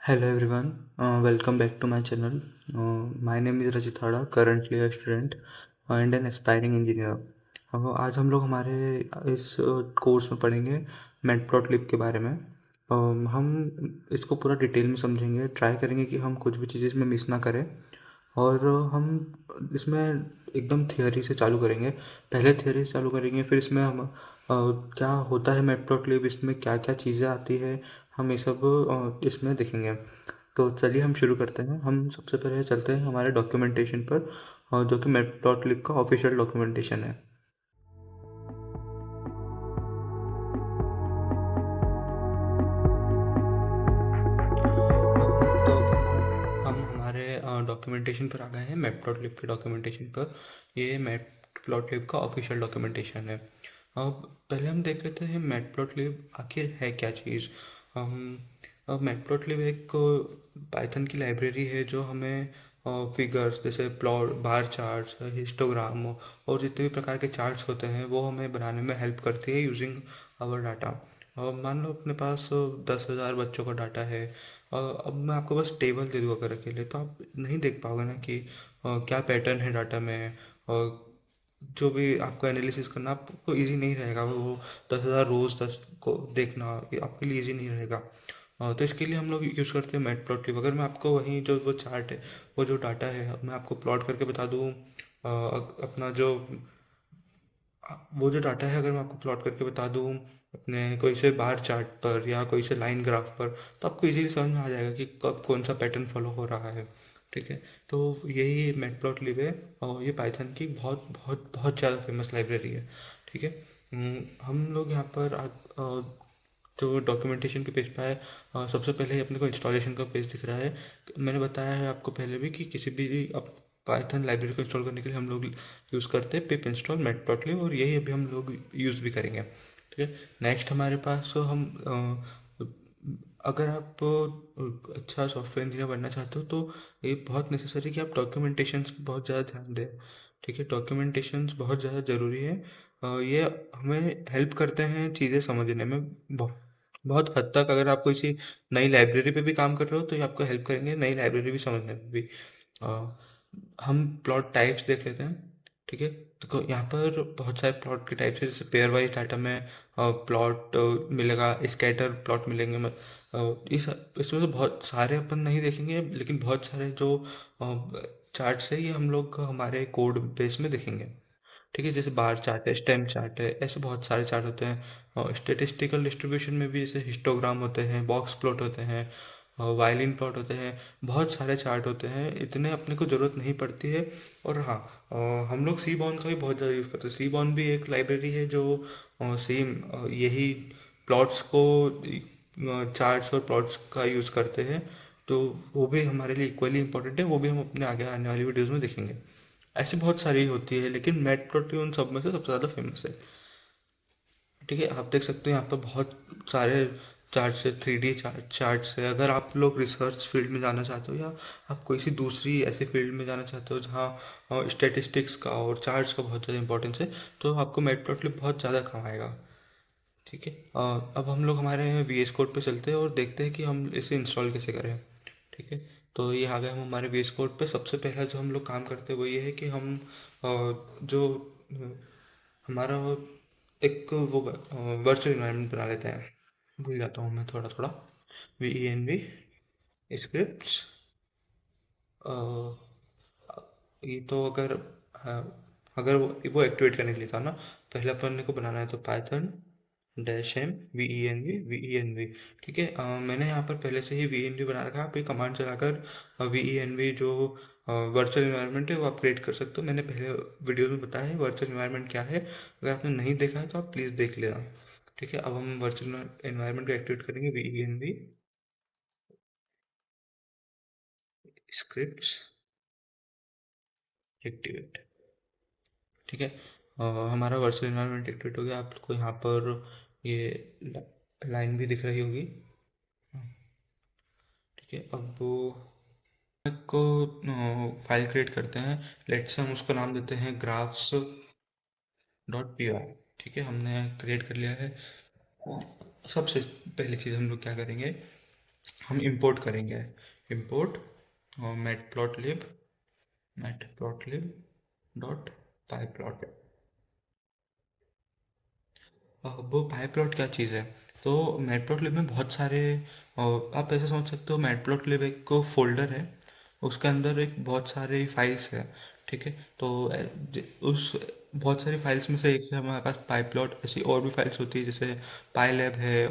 Hello everyone, welcome back to my channel. My name is Rajit Hada, currently a student and an aspiring engineer. आज हम लोग हमारे इस course में पढ़ेंगे मैटप्लॉटलिब के बारे में। हम इसको पूरा डिटेल में समझेंगे, ट्राई करेंगे कि हम कुछ भी चीज़ें इसमें मिस ना करें और हम इसमें एकदम थियोरी से चालू करेंगे। पहले थियोरी से चालू करेंगे, फिर इसमें हम क्या होता है मैटप्लॉटलिब, इसमें क्या क्या चीज़ें आती है, हम ये सब इसमें देखेंगे। तो चलिए हम शुरू करते हैं। हम सबसे पहले चलते हैं हमारे डॉक्यूमेंटेशन पर, जो कि मैटप्लॉटलिब का ऑफिशियल डॉक्यूमेंटेशन है। तो हम हमारे डॉक्यूमेंटेशन पर आ गए हैं, मैटप्लॉटलिब के डॉक्यूमेंटेशन पर। ये मैटप्लॉटलिब का ऑफिशियल डॉक्यूमेंटेशन है। अब पहले हम देख लेते हैं मैटप्लॉटलिब आखिर है क्या चीज़। अब मैटप्लॉटलिब एक पाइथन की लाइब्रेरी है जो हमें फिगर्स जैसे प्लॉट, बार चार्ट्स, हिस्टोग्राम और जितने भी प्रकार के चार्ट्स होते हैं वो हमें बनाने में हेल्प करती है यूजिंग आवर डाटा। मान लो अपने पास 10,000 बच्चों का डाटा है। अब मैं आपको बस टेबल दे दूँ अगर अकेले, तो आप नहीं देख पाओगे ना कि क्या पैटर्न है डाटा में। और जो भी आपको एनालिसिस करना आपको इजी नहीं रहेगा। वो 10,000 रोज 10 को देखना ये आपके लिए इजी नहीं रहेगा। तो इसके लिए हम लोग यूज़ करते हैं मैटप्लॉटलिब। अगर मैं आपको वहीं जो वो चार्ट है, वो जो डाटा है, मैं आपको प्लॉट करके बता दूँ अपना जो वो जो डाटा है, अगर मैं आपको प्लॉट करके बता दूँ अपने कोई से बार चार्ट पर या कोई से लाइन ग्राफ पर, तो आपको इजीली समझ में आ जाएगा कि कब कौन सा पैटर्न फॉलो हो रहा है। ठीक है, तो यही मैटप्लॉटलिब है और ये पाइथन की बहुत बहुत बहुत ज़्यादा फेमस लाइब्रेरी है। ठीक है। हम लोग यहाँ पर जो डॉक्यूमेंटेशन के पेज पे है, सबसे पहले ही अपने को इंस्टॉलेशन का पेज दिख रहा है। मैंने बताया है आपको पहले भी कि किसी भी पाइथन लाइब्रेरी को इंस्टॉल करने के लिए हम लोग यूज़ करते हैं पिप इंस्टॉल मैटप्लॉटलिब, और यही अभी हम लोग यूज़ भी करेंगे। ठीक है। नेक्स्ट हमारे पास तो हम अगर आप अच्छा सॉफ्टवेयर इंजीनियर बनना चाहते हो तो ये बहुत नेसेसरी है कि आप डॉक्यूमेंटेशंस पर बहुत ज़्यादा ध्यान दें। ठीक है, डॉक्यूमेंटेशंस बहुत ज़्यादा ज़रूरी है। ये हमें हेल्प करते हैं चीज़ें समझने में बहुत हद तक। अगर आप किसी नई लाइब्रेरी पे भी काम कर रहे हो तो ये आपको हेल्प करेंगे नई लाइब्रेरी भी समझने में भी। अ, हम प्लॉट टाइप्स देख लेते हैं। ठीक है, तो यहाँ पर बहुत सारे प्लॉट के टाइप्स है, जैसे पेयर वाइज डाटा में प्लॉट मिलेगा, स्कैटर प्लॉट मिलेंगे। इस इसमें तो बहुत सारे अपन नहीं देखेंगे, लेकिन बहुत सारे जो चार्ट्स है ये हम लोग हमारे कोड बेस में देखेंगे। ठीक है, जैसे बार चार्ट है, स्टेम चार्ट है, ऐसे बहुत सारे चार्ट होते हैं। और स्टेटिस्टिकल डिस्ट्रीब्यूशन में भी जैसे हिस्टोग्राम होते हैं, बॉक्स प्लॉट होते हैं, वायलिन प्लॉट होते हैं, बहुत सारे चार्ट होते हैं। इतने अपने को ज़रूरत नहीं पड़ती है। और हाँ, हम लोग सी बॉन का भी बहुत ज़्यादा यूज़ करते हैं। सी बॉन भी एक लाइब्रेरी है जो सेम यही प्लॉट्स को, चार्ट्स और प्लॉट्स का यूज़ करते हैं। तो वो भी हमारे लिए इक्वली इंपॉर्टेंट है, वो भी हम अपने आगे आने वाली वीडियोज़ में देखेंगे। ऐसी बहुत सारी होती है, लेकिन मैटप्लॉटलिब उन सब में से सबसे ज़्यादा फेमस है। ठीक है, आप देख सकते हो यहाँ पर बहुत सारे चार्ट्स है, 3D चार्ट्स है। अगर आप लोग रिसर्च फील्ड में जाना चाहते हो या आप कोई सी दूसरी ऐसे फील्ड में जाना चाहते हो जहाँ स्टेटिस्टिक्स का और चार्ट्स का बहुत ज़्यादा इंपॉर्टेंस है, तो आपको मैटप्लॉटलिब बहुत ज़्यादा काम आएगा। ठीक है। अब हम लोग हमारे VS कोड पे चलते हैं और देखते हैं कि हम इसे इंस्टॉल कैसे करें। ठीक है, तो ये आ गए हम हमारे VS कोड पे। सबसे पहला जो हम लोग काम करते हैं वो ये है कि हम जो हमारा एक वो वर्चुअल इन्वायरमेंट बना लेते हैं। भूल जाता हूँ मैं थोड़ा थोड़ा। VENV स्क्रिप्ट्स, ये तो अगर, हाँ, अगर वो एक्टिवेट करने के लिए था ना, पहले अपन को बनाना है तो पाइथन -m ठीक है। मैंने यहाँ पर पहले से ही VENV बना रखा है। आप ये कमांड चलाकर VENV जो वर्चुअल इन्वायरमेंट है वो आप क्रिएट कर सकते हो। मैंने पहले वीडियो में बताया है वर्चुअल इन्वायरमेंट क्या है। अगर आपने नहीं देखा है तो आप प्लीज़ देख लेना। ठीक है, अब हम वर्चुअल इन्वायरमेंट को एक्टिवेट करेंगे। VENV scripts activate. ठीक है, हमारा वर्चुअल इन्वायरमेंट एक्टिवेट हो गया। आपको यहाँ पर ये लाइन भी दिख रही होगी। ठीक है, अब वो को फाइल क्रिएट करते हैं। लेट्स हम उसको नाम देते हैं graphs.py। ठीक है, हमने क्रिएट कर लिया है। सबसे पहली चीज़ हम लोग क्या करेंगे, हम इंपोर्ट करेंगे। Import matplotlib dot pyplot. वो पाईप्लॉट क्या चीज़ है? तो मैटप्लॉटलिब में बहुत सारे आप ऐसे समझ सकते हो, मैटप्लॉटलिब एक फोल्डर है, उसके अंदर एक बहुत सारे फाइल्स है। ठीक है, तो उस बहुत सारी फाइल्स में से एक है हमारे पास पाईप्लॉट। ऐसी और भी फाइल्स होती है जैसे पाईलैब है,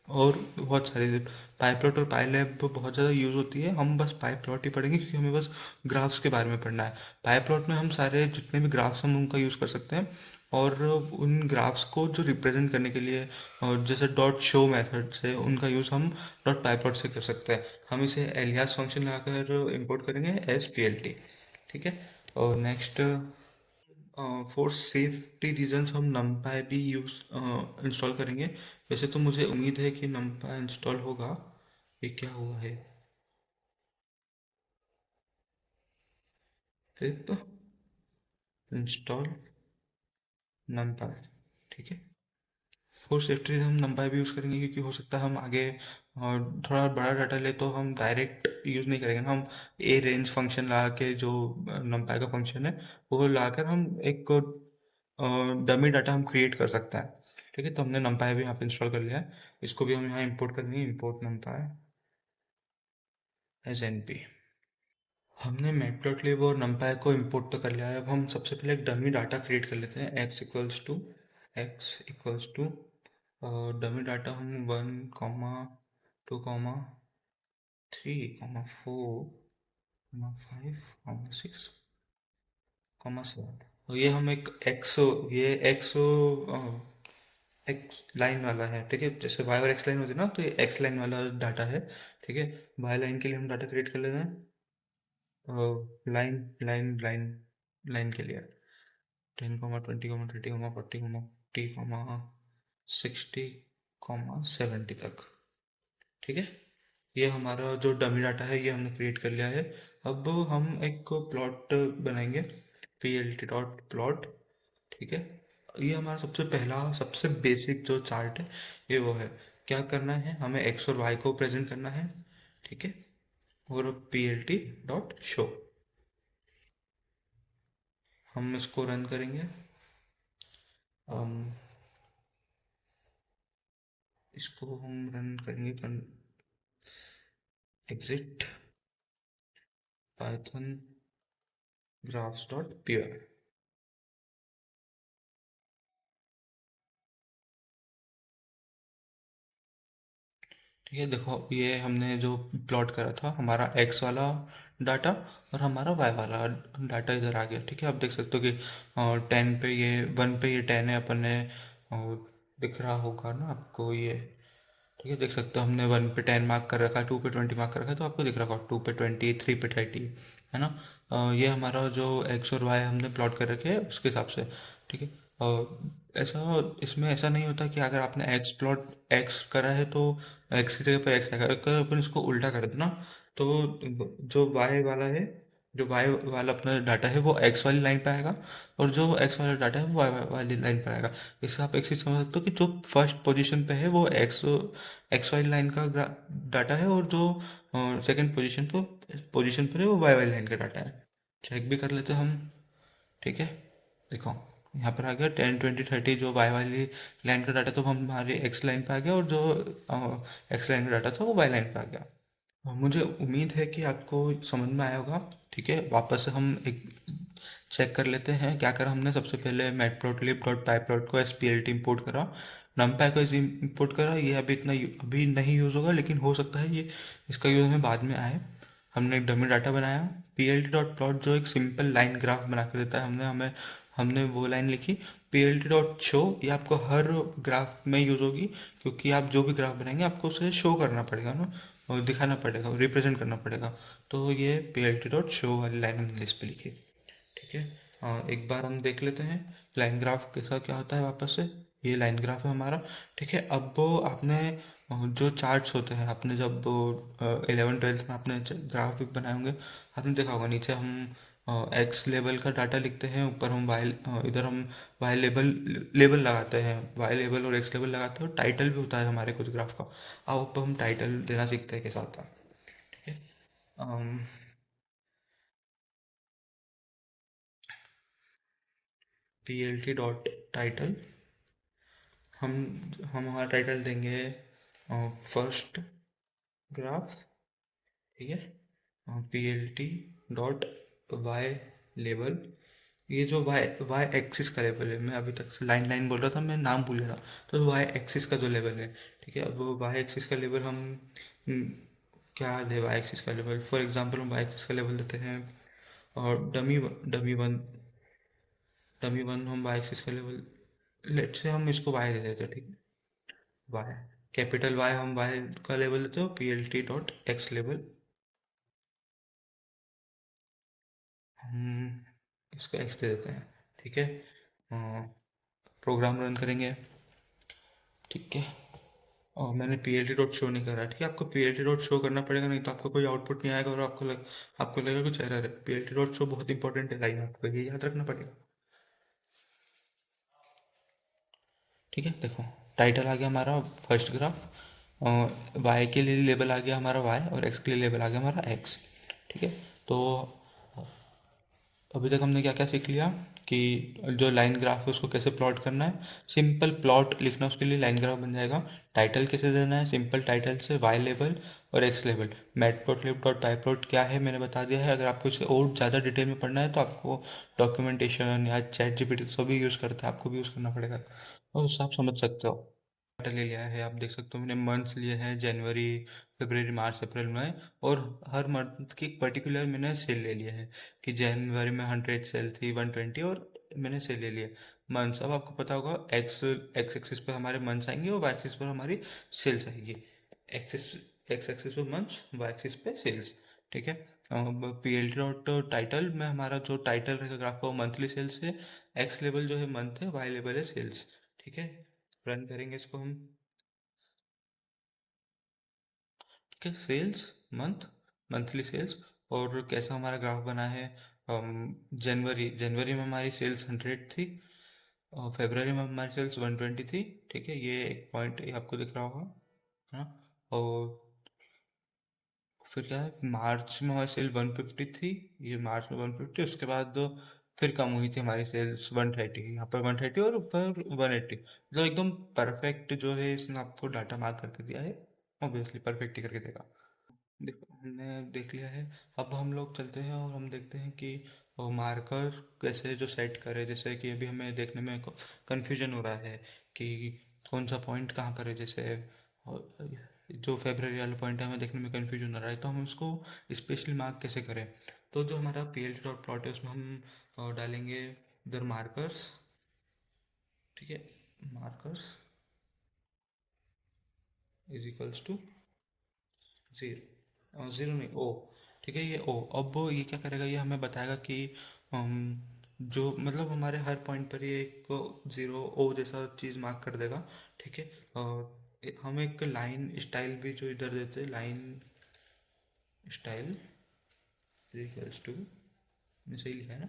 और बहुत सारी। पाईप्लॉट और पाईलैब बहुत ज़्यादा यूज़ होती है, हम बस पाईप्लॉट ही पढ़ेंगे क्योंकि हमें बस ग्राफ्स के बारे में पढ़ना है। पाईप्लॉट में हम सारे जितने भी ग्राफ्स हम उनका यूज़ कर सकते हैं, और उन ग्राफ्स को जो रिप्रेजेंट करने के लिए, और जैसे डॉट शो मेथड से उनका यूज़ हम डॉट पाइपलॉट से कर सकते हैं। हम इसे एलियास फंक्शन लगाकर इंपोर्ट करेंगे एज पी एल टी। ठीक है, और नेक्स्ट, फॉर सेफ्टी रीजंस हम numpy भी यूज़ इंस्टॉल करेंगे। वैसे तो मुझे उम्मीद है कि numpy इंस्टॉल होगा। ये क्या हुआ है? फिर इंस्टॉल numpy। ठीक है, फॉर सेफ्टी हम नंपाई भी यूज़ करेंगे क्योंकि हो सकता है हम आगे थोड़ा बड़ा डाटा ले तो हम डायरेक्ट यूज़ नहीं करेंगे ना, हम ए रेंज फंक्शन लगा के, जो नंपाई का फंक्शन है वो लगाकर हम एक डमी डाटा हम क्रिएट कर सकते हैं। ठीक है, तो हमने नंपाई भी यहाँ पे इंस्टॉल कर लिया है। इसको भी हम यहाँ इंपोर्ट करेंगे, import numpy as N P. हमने मैटप्लॉटलिब और numpy को इंपोर्ट तो कर लिया है। अब हम सबसे पहले एक डमी डाटा क्रिएट कर लेते हैं। x equals to dummy data हम 1, 2, 3, 4, 5, 6, 7। और ये हम एक एक्स लाइन वाला है। ठीक है, जैसे वाई और एक्स लाइन होती है ना, तो ये एक्स लाइन वाला डाटा है। ठीक है, वाई लाइन के लिए हम डाटा क्रिएट कर लेते हैं, लाइन लाइन लाइन लाइन के लिए 10, 20, 30, 40, 50, 60, 70 तक। ठीक है, ये हमारा जो डमी डाटा है ये हमने क्रिएट कर लिया है। अब हम एक प्लॉट बनाएंगे, P L T dot plot. ठीक है, ये हमारा सबसे पहला सबसे बेसिक जो चार्ट है, ये वो है। क्या करना है, हमें एक्स और वाई को प्रेजेंट करना है। ठीक है, और P L T dot show, हम इसको रन करेंगे। हम इसको हम रन करेंगे, exit Python graphs dot P. ठीक है, देखो ये हमने जो प्लॉट करा था, हमारा एक्स वाला डाटा और हमारा वाई वाला डाटा इधर आ गया। ठीक है, आप देख सकते हो कि 10 पे ये 1 पे ये 10 है, अपन ने दिख रहा होगा ना आपको ये। ठीक है, देख सकते हो हमने 1 पे 10 मार्क कर रखा है, 2 पे 20 मार्क कर रखा है, तो आपको दिख रहा होगा 2 पे 20, 3 पे 30, है ना। ये हमारा जो एक्स और वाई हमने प्लॉट कर रखे हैं उसके हिसाब से। ठीक है, ऐसा इसमें ऐसा नहीं होता कि अगर आपने एक्स प्लॉट एक्स करा है तो एक्स की जगह पर एक्स आएगा। अगर अपन इसको उल्टा कर दो ना, तो जो वाई वाला है, जो वाई वाला अपना डाटा है वो एक्स वाली लाइन पे आएगा, और जो एक्स वाला डाटा है वो वाई वाली लाइन पर आएगा। इससे आप एक चीज़ समझ सकते हो कि जो फर्स्ट पोजीशन पे है वो एक्स वाली लाइन का डाटा है, और जो सेकंड पोजीशन पर है वो वाई वाली लाइन का डाटा है। चेक भी कर लेते हैं हम। ठीक है, देखो यहाँ पर आ गया 10, 20, 30, जो वाई वाली लाइन का डाटा था वो हमारे एक्स लाइन पे आ गया, और जो एक्स लाइन का डाटा था वो वाई लाइन पे आ गया। मुझे उम्मीद है कि आपको समझ में आया होगा। ठीक है, वापस से हम एक चेक कर लेते हैं क्या करा हमने। सबसे पहले मैटप्लॉटलिब डॉट पाईप्लॉट को S P L T import करा, नमपैक को इम्पोर्ट करा। ये अभी इतना अभी नहीं यूज़ होगा, लेकिन हो सकता है ये इसका यूज़ हमें बाद में आए। हमने एक डमी डाटा बनाया, P L T dot plot जो एक सिंपल लाइन ग्राफ बना कर देता है। हमने वो लाइन लिखी, P L T dot show. ये आपको हर ग्राफ में यूज़ होगी, क्योंकि आप जो भी ग्राफ बनाएंगे आपको उसे शो करना पड़ेगा ना, और दिखाना पड़ेगा, रिप्रेजेंट करना पड़ेगा। तो ये P L T dot show वाली लाइन हमने इस पे लिखी। ठीक है, एक बार हम देख लेते हैं लाइन ग्राफ कैसा क्या होता है वापस से। ये लाइन ग्राफ है हमारा। ठीक है, अब वो आपने जो चार्ट्स होते हैं, आपने जब 11 12 में आपने ग्राफ भी बनाए होंगे, आपने देखा होगा नीचे हम एक्स लेवल का डाटा लिखते हैं, ऊपर हम वाई, इधर हम वाई लेवल लेवल लगाते हैं, वाई लेवल और एक्स लेवल लगाते हैं, और टाइटल भी होता है हमारे कुछ ग्राफ का। अब हम टाइटल देना सीखते हैं कैसा होता है। ठीक है। P L T dot title, हम हम हमारा टाइटल देंगे फर्स्ट ग्राफ। ठीक है। P L T dot Y लेवल, ये जो वाई वाई एक्सिस का लेवल है, मैं अभी तक से लाइन लाइन बोल रहा था, मैं नाम भूल गया था। तो वाई एक्सिस का जो लेवल है, ठीक है, अब वो वाई एक्सिस का लेवल हम हम्म, क्या दे वाई एक्सिस का लेवल, फॉर एग्जांपल हम वाई एक्सिस का लेवल देते हैं, और डमी वन हम वाई एक्सिस का लेवल, लेट से हम इसको वाई दे देते हैं। ठीक है। वाई, कैपिटल वाई हम वाई का लेवल देते हो, P L T dot x level हम इसको एक्स दे देते हैं। ठीक है। प्रोग्राम रन करेंगे। ठीक है। और मैंने P L T dot show नहीं करा। ठीक है, आपको P L T dot show करना पड़ेगा, नहीं तो आपको कोई आउटपुट नहीं आएगा, और आपको लगेगा कुछ एरर है। P L T dot show बहुत इंपॉर्टेंट है लाइन, आपको ये याद रखना पड़ेगा। ठीक है, देखो, टाइटल आ गया हमारा फर्स्ट ग्राफ, वाई के लिए लेबल आ गया हमारा वाई, और एक्स के लिए लेबल आ गया हमारा एक्स। ठीक है। तो अभी तक हमने क्या क्या सीख लिया कि जो लाइन ग्राफ है उसको कैसे प्लॉट करना है, सिंपल प्लॉट लिखना, उसके लिए लाइन ग्राफ बन जाएगा। टाइटल कैसे देना है, सिंपल टाइटल से वाई लेवल और x level. Matplotlib dot pyplot क्या है मैंने बता दिया है, अगर आपको इसे और ज़्यादा डिटेल में पढ़ना है तो आपको डॉक्यूमेंटेशन या चैट जीपीटी सभी यूज़ करता है, आपको भी यूज़ करना पड़ेगा, और उससे आप समझ सकते हो। डाटा ले लिया है, आप देख सकते हो मैंने मंथ्स लिए हैं, जनवरी, फरवरी, मार्च, अप्रैल, मई, और हर मंथ की पर्टिकुलर मैंने सेल ले लिया है, कि जनवरी में 100 सेल थी, 120, और मैंने सेल ले लिया मंथ्स। अब आपको पता होगा एक्स एक्स एक्सिस पर हमारे मंथ्स आएंगे, और वाई एक्सिस पर हमारी सेल्स आएगी। एक्सिस एक्स एक्सिस पे मंथ्स, वाई एक्सिस पे सेल्स। ठीक है। P L T dot title में हमारा जो टाइटल रहेगा ग्राफ का, वो मंथली सेल्स है, एक्स लेवल जो है मंथ है, वाई लेवल है सेल्स। ठीक है। रन करेंगे इसको हम। ठीक है, सेल्स मंथ, मंथली सेल्स, और कैसा हमारा ग्राफ बना है। जनवरी जनवरी में हमारी सेल्स 100 थी, और फरवरी में हमारी सेल्स 120 थी। ठीक है, ये एक पॉइंट आपको दिख रहा होगा। हाँ। और फिर क्या है, मार्च में हमारी सेल 150 थी, ये मार्च में 150, उसके बाद फिर कम हुई थी हमारी सेल्स 130, यहाँ पर 130 और ऊपर 180। जो एकदम परफेक्ट जो है, इसने आपको डाटा मार्क करके दिया है, ऑब्वियसली परफेक्ट ही करके देगा। देखो, हमने देख लिया है। अब हम लोग चलते हैं और हम देखते हैं कि मार्कर कैसे जो सेट करें, जैसे कि अभी हमें देखने में कंफ्यूजन हो रहा है कि कौन सा पॉइंट कहाँ पर है, जैसे जो फेब्रवरी वाला पॉइंट है, हमें देखने में कंफ्यूजन हो रहा है, तो हम उसको स्पेशली मार्क कैसे करें। तो जो हमारा P L T dot plot है, उसमें हम डालेंगे इधर मार्कर्स। ठीक है, markers is equals to zero, zero नहीं, ओ। ठीक है, ये ओ, अब ये क्या करेगा, ये हमें बताएगा कि हम जो मतलब हमारे हर पॉइंट पर ये एक जीरो ओ जैसा चीज़ मार्क कर देगा। ठीक है। और हम एक लाइन स्टाइल भी जो इधर देते हैं, लाइन स्टाइल इक्वल्स टू, मैंने सही लिखा है ना,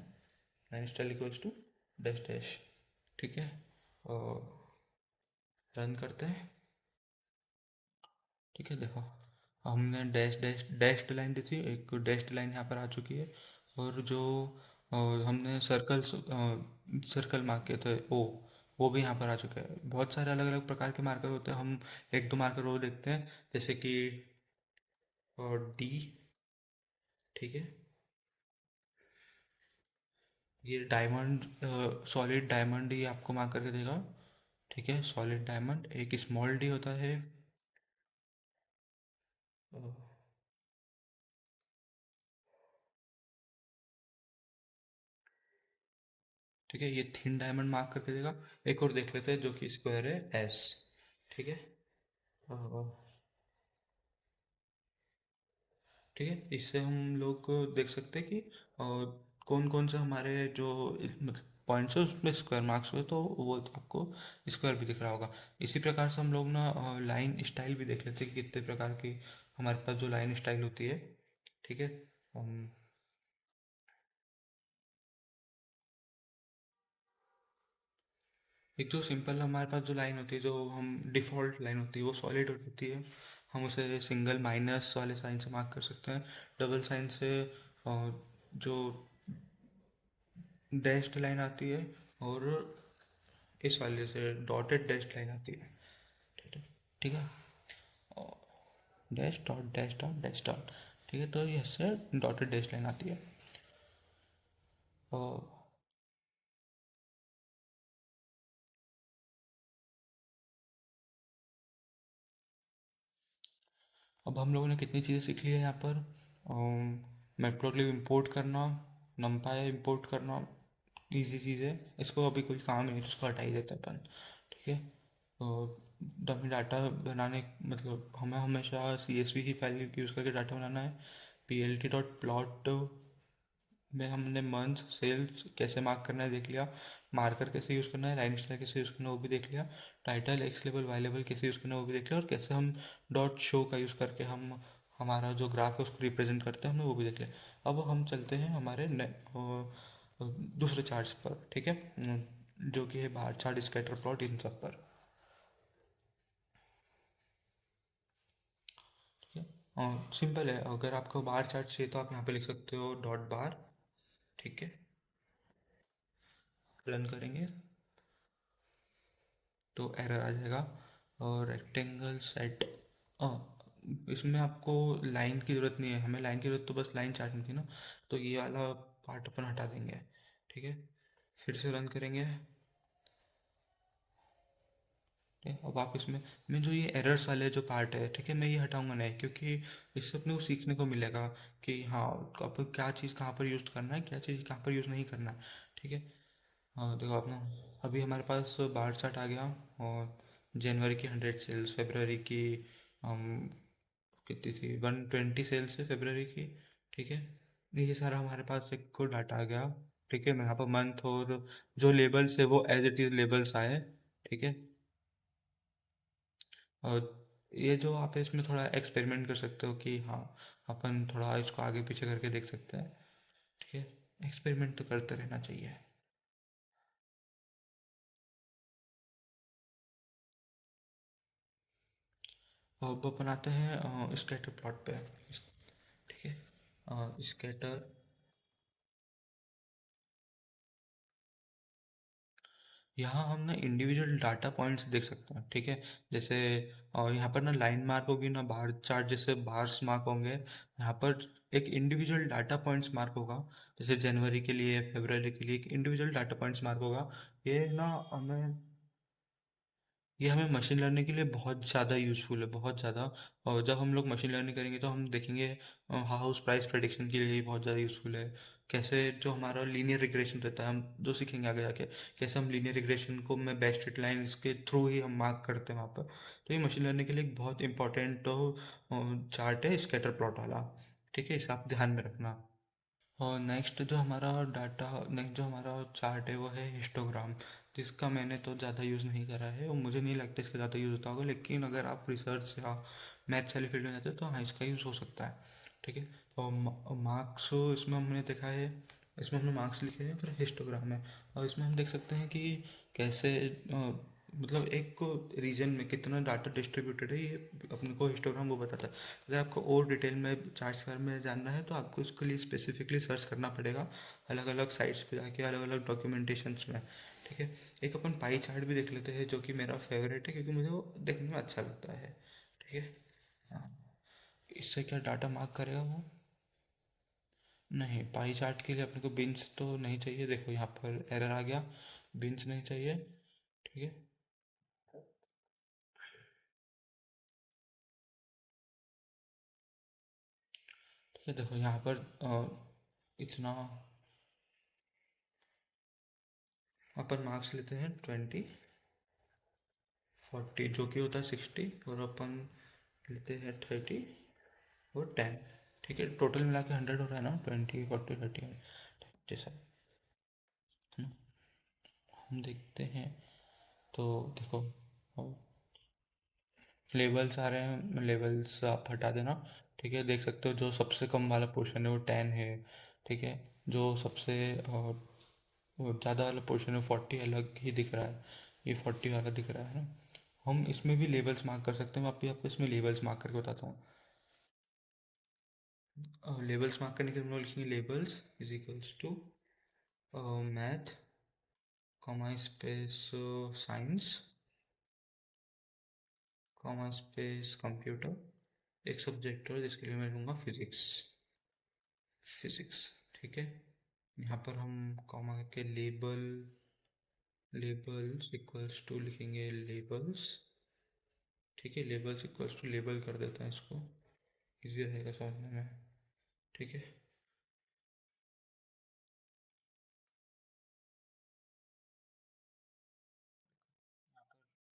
line style equals to dash dash. ठीक है। और रन करते हैं। ठीक है, देखो, हमने डैश डैश डैश्ड लाइन दी थी, एक डैश्ड लाइन यहाँ पर आ चुकी है, और जो हमने सर्कल मार्क किए थे ओ, वो भी यहाँ पर आ चुका है। बहुत सारे अलग अलग प्रकार के मार्कर होते हैं, हम एक दो मार्कर वो देखते हैं, जैसे कि डी। ठीक है, ये डायमंड, सॉलिड डायमंड ही आपको मार्क करके देगा। ठीक है, सॉलिड डायमंड। एक स्मॉल डी होता है। अ, ठीक है, ये थिन डायमंड मार्क करके देगा। एक और देख लेते हैं जो कि स्क्वायर है, एस। ठीक है। अ, ठीक है, इससे हम लोग को देख सकते हैं कि कौन कौन से हमारे जो मतलब पॉइंट्स है उसमें स्क्वायर मार्क्स हुए, तो वो आपको स्क्वायर भी दिख रहा होगा। इसी प्रकार से हम लोग ना लाइन स्टाइल भी देख लेते हैं कि कितने प्रकार की हमारे पास जो लाइन स्टाइल होती है। ठीक है। एक तो सिंपल हमारे पास जो लाइन होती है, जो हम डिफ़ॉल्ट लाइन होती है वो सॉलिड होती है, हम उसे सिंगल माइनस वाले साइन से मार्क कर सकते हैं। डबल साइन से जो डैश्ड लाइन आती है, और इस वाले से डॉटेड डैश्ड लाइन आती है। ठीक है, ठीक है। Dash dot dash dot dash dot, ठीक है, तो इससे डॉटेड डैश लाइन आती है। और अब हम लोगों ने कितनी चीज़ें सीख ली है यहाँ पर। मैटप्लॉटलिब इंपोर्ट करना, नमपाई इंपोर्ट करना, इजी चीज़ है, इसको अभी कोई काम नहीं है, इसको हटा ही देते हैं अपन। ठीक है। और डमी डाटा बनाने, मतलब हमें हमेशा CSV की फाइल यूज़ करके डाटा बनाना है। plt.plot में हमने मंथ सेल्स कैसे मार्क करना है देख लिया, मार्कर कैसे यूज़ करना है, लाइन स्टाइल कैसे यूज़ करना है वो भी देख लिया, title x level y level कैसे यूज़ करना है वो भी देख लिया, और कैसे हम डॉट शो का यूज़ करके हम हमारा जो ग्राफ है उसको रिप्रेजेंट करते हैं, हमने वो भी देख लिया। अब हम चलते हैं हमारे दूसरे चार्ट्स पर। ठीक है। जो कि है बार चार्ट, स्कैटर प्लॉट, इन सब पर। ठीक है, सिंपल है, अगर आपको बार चार्ट चाहिए तो आप यहाँ पे लिख सकते हो डॉट बार। ठीक है, रन करेंगे तो एरर आ जाएगा। और रेक्टेंगल सेट, इसमें आपको लाइन की ज़रूरत नहीं है, हमें लाइन की ज़रूरत तो बस लाइन चार्ट में थी ना, तो ये वाला पार्ट अपन हटा देंगे। ठीक है, फिर से रन करेंगे। ठीक है, अब आप इसमें, मैं जो ये एरर्स वाले जो पार्ट है, ठीक है, मैं ये हटाऊंगा नहीं, क्योंकि इससे अपने को सीखने को मिलेगा कि हाँ, अब क्या चीज़ कहाँ पर यूज़ करना है, क्या चीज़ कहाँ पर यूज़ नहीं करना है। ठीक है। हाँ देखो अपना, अभी हमारे पास बार चार्ट आ गया, और जनवरी की 100 सेल्स, फरवरी की हम कितनी थी, 120 सेल्स है फरवरी की। ठीक है, ये सारा हमारे पास एक को डाटा आ गया। ठीक है, मैं यहाँ पर मंथ और जो लेबल्स है वो एज इट इज़ लेबल्स आए। ठीक है। और ये जो आप इसमें थोड़ा एक्सपेरिमेंट कर सकते हो कि हाँ, अपन थोड़ा इसको आगे पीछे करके देख सकते हैं। ठीक है, एक्सपेरिमेंट तो करते रहना चाहिए। अब अपन आते हैं स्कैटर प्लॉट पे। ठीक है, स्कैटर, यहाँ हम ना इंडिविजुअल डाटा पॉइंट्स देख सकते हैं। ठीक है, जैसे यहाँ पर ना लाइन मार्क होगी ना, बार चार्ट जैसे बार्स मार्क होंगे, यहाँ पर एक इंडिविजुअल डाटा पॉइंट्स मार्क होगा। जैसे जनवरी के लिए, फरवरी के लिए एक इंडिविजुअल डाटा पॉइंट्स मार्क होगा। ये ना हमें ये हमें मशीन लर्निंग के लिए बहुत ज़्यादा यूज़फुल है, बहुत ज़्यादा। और जब हम लोग मशीन लर्निंग करेंगे तो हम देखेंगे हाउस प्राइस प्रेडिक्शन के लिए ये बहुत ज़्यादा यूज़फुल है। कैसे जो हमारा लीनियर रिग्रेशन रहता है, हम जो सीखेंगे आगे जाके, कैसे हम लीनियर रिग्रेशन को में बेस्ट स्ट्रेट लाइन इसके थ्रू ही हम मार्क करते हैं वहाँ पर। तो ये मशीन लर्निंग के लिए एक बहुत इंपॉर्टेंट चार्ट है स्कैटर प्लॉट वाला। ठीक है, इसे आप ध्यान में रखना। और नेक्स्ट जो हमारा चार्ट है वो है हिस्टोग्राम, जिसका मैंने तो ज़्यादा यूज़ नहीं करा है और मुझे नहीं लगता इसका ज़्यादा यूज़ होता होगा, लेकिन अगर आप रिसर्च या मैथ्स वाली फील्ड में जाते हो तो हाँ, इसका यूज़ हो सकता है। ठीक है। और मार्क्स इसमें हमने देखा है, इसमें हमने मार्क्स लिखे हैं, फिर हिस्टोग्राम है। और इसमें हम देख सकते हैं कि कैसे मतलब एक रीजन में कितना डाटा डिस्ट्रीब्यूटेड है, ये अपने को हिस्टोग्राम वो बताता है। अगर आपको और डिटेल में चार्ट्स के बारे में जानना है तो आपको इसके लिए स्पेसिफिकली सर्च करना पड़ेगा, अलग अलग साइट्स पे जाके, अलग अलग डॉक्यूमेंटेशंस में। ठीक है, एक अपन पाई चार्ट भी देख लेते हैं, जो कि मेरा फेवरेट है, क्योंकि मुझे वो देखने में अच्छा लगता है। ठीक है। हाँ, इससे क्या डाटा मार्क करेगा वो? नहीं, पाई चार्ट के लिए अपने को बिन्स तो नहीं चाहिए, देखो यहाँ पर एरर आ गया, बिन्स नहीं चाहिए। ठीक है। ठीक है, देखो यहाँ पर इतना अपन मार्क्स लेते हैं 20, 40 जो कि होता है 60, और अपन लेते हैं 30 और 10। ठीक है, टोटल मिला के 100 हो रहा है ना, 20, 40, 30 जैसा। है ना? हम देखते हैं, तो देखो लेवल्स आ रहे हैं, लेवल्स आप हटा देना। ठीक है, देख सकते हो जो सबसे कम वाला पोर्शन है वो 10 है। ठीक है, जो सबसे ज़्यादा वाला पोर्शन है 40 अलग ही दिख रहा है। ये 40 वाला दिख रहा है ना। हम इसमें भी लेबल्स मार्क कर सकते हैं, मैं अभी आपको इसमें लेबल्स मार्क करके बताता हूँ। लेबल्स मार्क करने के लिए हम लोग लिखेंगे labels is equals to math comma space science comma space computer, एक सब्जेक्ट है जिसके लिए मैं लूँगा फिजिक्स। फिजिक्स, ठीक है। यहाँ पर हम कॉमा के लेबल, लेबल्स इक्वल्स टू लिखेंगे लेबल्स, ठीक है। लेबल्स इक्वल्स टू लेबल कर देते हैं इसको, इजी रहेगा समझने में, ठीक है।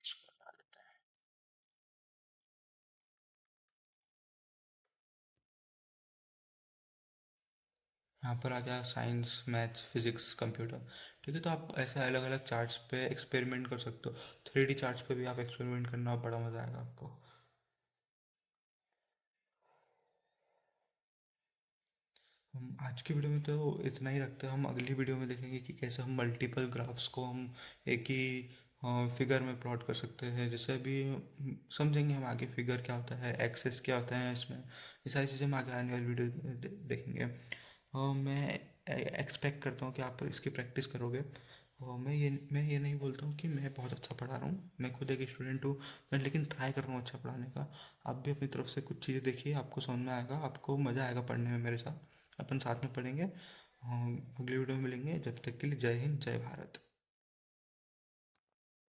इसको हटा देते हैं। यहाँ पर आ गया साइंस मैथ्स फिजिक्स कंप्यूटर, ठीक है। तो आप ऐसे अलग अलग चार्ट्स पे एक्सपेरिमेंट कर सकते हो, 3D चार्ट्स पे भी आप एक्सपेरिमेंट करना, बड़ा मज़ा आएगा आपको। हम आज की वीडियो में तो इतना ही रखते हैं, हम अगली वीडियो में देखेंगे कि कैसे हम मल्टीपल ग्राफ्स को हम एक ही फिगर में प्लॉट कर सकते हैं। जैसे अभी समझेंगे हम आगे फिगर क्या होता है, एक्सेस क्या होता है इसमें, ये सारी चीज़ें हम आगे आने वाली वीडियो में देखेंगे। मैं एक्सपेक्ट करता हूँ कि आप इसकी प्रैक्टिस करोगे। और मैं ये नहीं बोलता हूँ कि मैं बहुत अच्छा पढ़ा रहा हूँ, मैं खुद एक स्टूडेंट हूँ, मैं लेकिन ट्राई कर रहा हूँ अच्छा पढ़ाने का। आप भी अपनी तरफ से कुछ चीज़ें देखिए, आपको समझ में आएगा, आपको मज़ा आएगा पढ़ने में मेरे साथ। अपन साथ में पढ़ेंगे, अगली वीडियो में मिलेंगे, जब तक के लिए जय हिंद जय भारत।